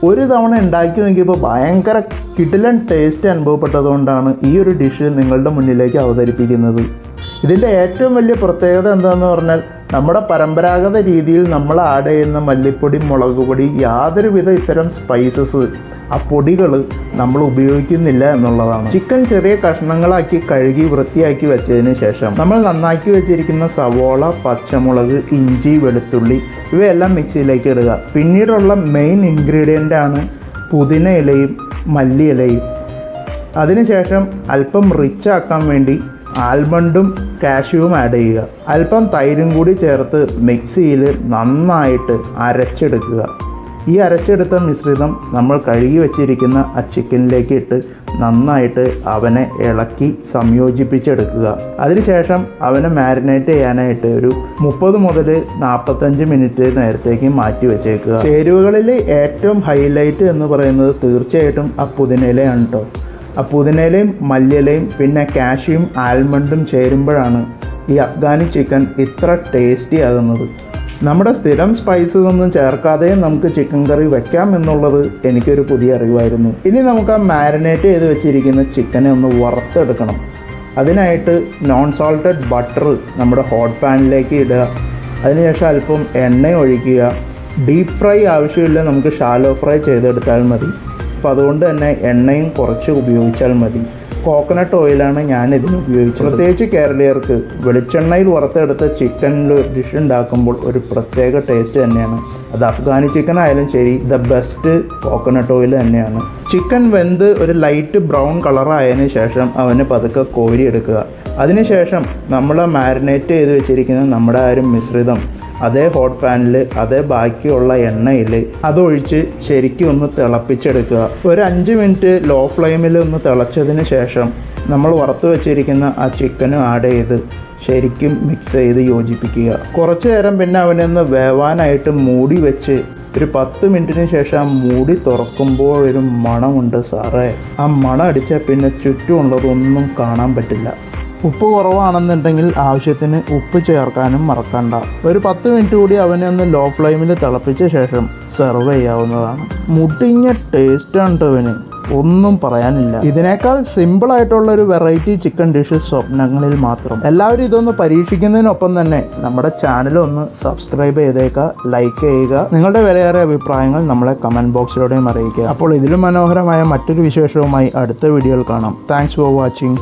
ഒരു തവണ ഉണ്ടാക്കി നോക്കിയപ്പോൾ ഭയങ്കര കിടിലൻ ടേസ്റ്റ് അനുഭവപ്പെട്ടതുകൊണ്ടാണ് ഈ ഒരു ഡിഷ് നിങ്ങളുടെ മുന്നിലേക്ക് അവതരിപ്പിക്കുന്നത്. ഇതിൻ്റെ ഏറ്റവും വലിയ പ്രത്യേകത എന്താണെന്ന് പറഞ്ഞാൽ നമ്മുടെ പരമ്പരാഗത രീതിയിൽ നമ്മൾ ആഡ് ചെയ്യുന്ന മല്ലിപ്പൊടി, മുളക് പൊടി, യാതൊരുവിധ ഇത്തരം സ്പൈസസ് ആ പൊടികൾ നമ്മൾ ഉപയോഗിക്കുന്നില്ല എന്നുള്ളതാണ്. ചിക്കൻ ചെറിയ കഷ്ണങ്ങളാക്കി കഴുകി വൃത്തിയാക്കി വെച്ചതിന് ശേഷം നമ്മൾ നന്നാക്കി വെച്ചിരിക്കുന്ന സവോള, പച്ചമുളക്, ഇഞ്ചി, വെളുത്തുള്ളി ഇവയെല്ലാം മിക്സിയിലേക്ക് ഇടുക. പിന്നീടുള്ള മെയിൻ ഇൻഗ്രീഡിയൻ്റ് ആണ് പുതിന ഇലയും മല്ലി ഇലയും. അതിനുശേഷം അല്പം റിച്ച് ആക്കാൻ വേണ്ടി ആൽമണ്ടും കാഷ്യൂവും ആഡ് ചെയ്യുക. അല്പം തൈരും കൂടി ചേർത്ത് മിക്സിയിൽ നന്നായിട്ട് അരച്ചെടുക്കുക. ഈ അരച്ചെടുത്ത മിശ്രിതം നമ്മൾ കഴുകി വെച്ചിരിക്കുന്ന ആ ചിക്കനിലേക്ക് ഇട്ട് നന്നായിട്ട് അവനെ ഇളക്കി സംയോജിപ്പിച്ചെടുക്കുക. അതിനുശേഷം അവനെ മാരിനേറ്റ് ചെയ്യാനായിട്ട് ഒരു 30 മുതൽ 45 മിനിറ്റ് നേരത്തേക്ക് മാറ്റി വെച്ചേക്കുക. ചേരുവകളിൽ ഏറ്റവും ഹൈലൈറ്റ് എന്ന് പറയുന്നത് തീർച്ചയായിട്ടും ആ പുതിനയിലയാണ് കേട്ടോ. ആ പുതിനയിലയും മല്ലിയിലയും പിന്നെ കാഷ്യൂം ആൽമണ്ടും ചേരുമ്പോഴാണ് ഈ അഫ്ഗാനി ചിക്കൻ ഇത്ര ടേസ്റ്റി ആകുന്നത്. നമ്മുടെ സ്ഥിരം സ്പൈസസ് ഒന്നും ചേർക്കാതെ നമുക്ക് ചിക്കൻ കറി വെക്കാം എന്നുള്ളത് എനിക്കൊരു പുതിയ അറിവായിരുന്നു. ഇനി നമുക്ക് ആ മാരിനേറ്റ് ചെയ്ത് വെച്ചിരിക്കുന്ന ചിക്കനെ ഒന്ന് വറുത്തെടുക്കണം. അതിനായിട്ട് നോൺ സോൾട്ടഡ് ബട്ടർ നമ്മുടെ ഹോട്ട് പാനിലേക്ക് ഇടുക. അതിനുശേഷം അല്പം എണ്ണ ഒഴിക്കുക. ഡീപ്പ് ഫ്രൈ ആവശ്യമില്ല, നമുക്ക് ഷാലോ ഫ്രൈ ചെയ്തെടുത്താൽ മതി. അപ്പോൾ അതുകൊണ്ട് തന്നെ എണ്ണയും കുറച്ച് ഉപയോഗിച്ചാൽ മതി. കോക്കനട്ട് ഓയിലാണ് ഞാനിതിന് ഉപയോഗിച്ചത്. പ്രത്യേകിച്ച് കേരളീയർക്ക് വെളിച്ചെണ്ണയിൽ വറുത്തെടുത്ത ചിക്കനിൽ ഡിഷ് ഉണ്ടാക്കുമ്പോൾ ഒരു പ്രത്യേക ടേസ്റ്റ് തന്നെയാണ്. അത് അഫ്ഗാനി ചിക്കൻ ആയാലും ശരി, ദ ബെസ്റ്റ് കോക്കനട്ട് ഓയിൽ തന്നെയാണ്. ചിക്കൻ വെന്ത് ഒരു ലൈറ്റ് ബ്രൗൺ കളറായതിന് ശേഷം അവന് പതുക്കെ കോരിയെടുക്കുക. അതിനുശേഷം നമ്മൾ മാരിനേറ്റ് ചെയ്ത് വെച്ചിരിക്കുന്ന നമ്മുടെ ആ ഒരു മിശ്രിതം അതേ ഹോട്ട് പാനിൽ അതേ ബാക്കിയുള്ള എണ്ണയിൽ അതൊഴിച്ച് ശരിക്കും ഒന്ന് തിളപ്പിച്ചെടുക്കുക. ഒരു 5 മിനിറ്റ് ലോ ഫ്ലെയിമിൽ ഒന്ന് തിളച്ചതിന് ശേഷം നമ്മൾ വറുത്ത് വെച്ചിരിക്കുന്ന ആ ചിക്കനും ആഡ് ചെയ്ത് ശരിക്കും മിക്സ് ചെയ്ത് യോജിപ്പിക്കുക. കുറച്ച് നേരം പിന്നെ അവനൊന്ന് വേവാനായിട്ട് മൂടി വെച്ച് ഒരു 10 മിനിറ്റിന് ശേഷം ആ മൂടി തുറക്കുമ്പോൾ ഒരു മണമുണ്ട് സാറേ. ആ മണം അടിച്ചാൽ പിന്നെ ചുറ്റുമുള്ളതൊന്നും കാണാൻ പറ്റില്ല. ഉപ്പ് കുറവാണെന്നുണ്ടെങ്കിൽ ആവശ്യത്തിന് ഉപ്പ് ചേർക്കാനും മറക്കണ്ട. ഒരു 10 മിനിറ്റ് കൂടി അവനെ ഒന്ന് ലോ ഫ്ലെയിമിൽ തിളപ്പിച്ച ശേഷം സെർവ് ചെയ്യാവുന്നതാണ്. മുടിഞ്ഞ ടേസ്റ്റാണ് അവന്, ഒന്നും പറയാനില്ല. ഇതിനേക്കാൾ സിമ്പിളായിട്ടുള്ളൊരു വെറൈറ്റി ചിക്കൻ ഡിഷ് സ്വപ്നങ്ങളിൽ മാത്രം. എല്ലാവരും ഇതൊന്ന് പരീക്ഷിക്കുന്നതിനൊപ്പം തന്നെ നമ്മുടെ ചാനൽ ഒന്ന് സബ്സ്ക്രൈബ് ചെയ്തേക്കുക, ലൈക്ക് ചെയ്യുക. നിങ്ങളുടെ വിലയേറിയ അഭിപ്രായങ്ങൾ നമ്മളെ കമൻറ്റ് ബോക്സിലൂടെയും അറിയിക്കുക. അപ്പോൾ ഇതിലും മനോഹരമായ മറ്റൊരു വിശേഷവുമായി അടുത്ത വീഡിയോയിൽ കാണാം. Thanks for watching.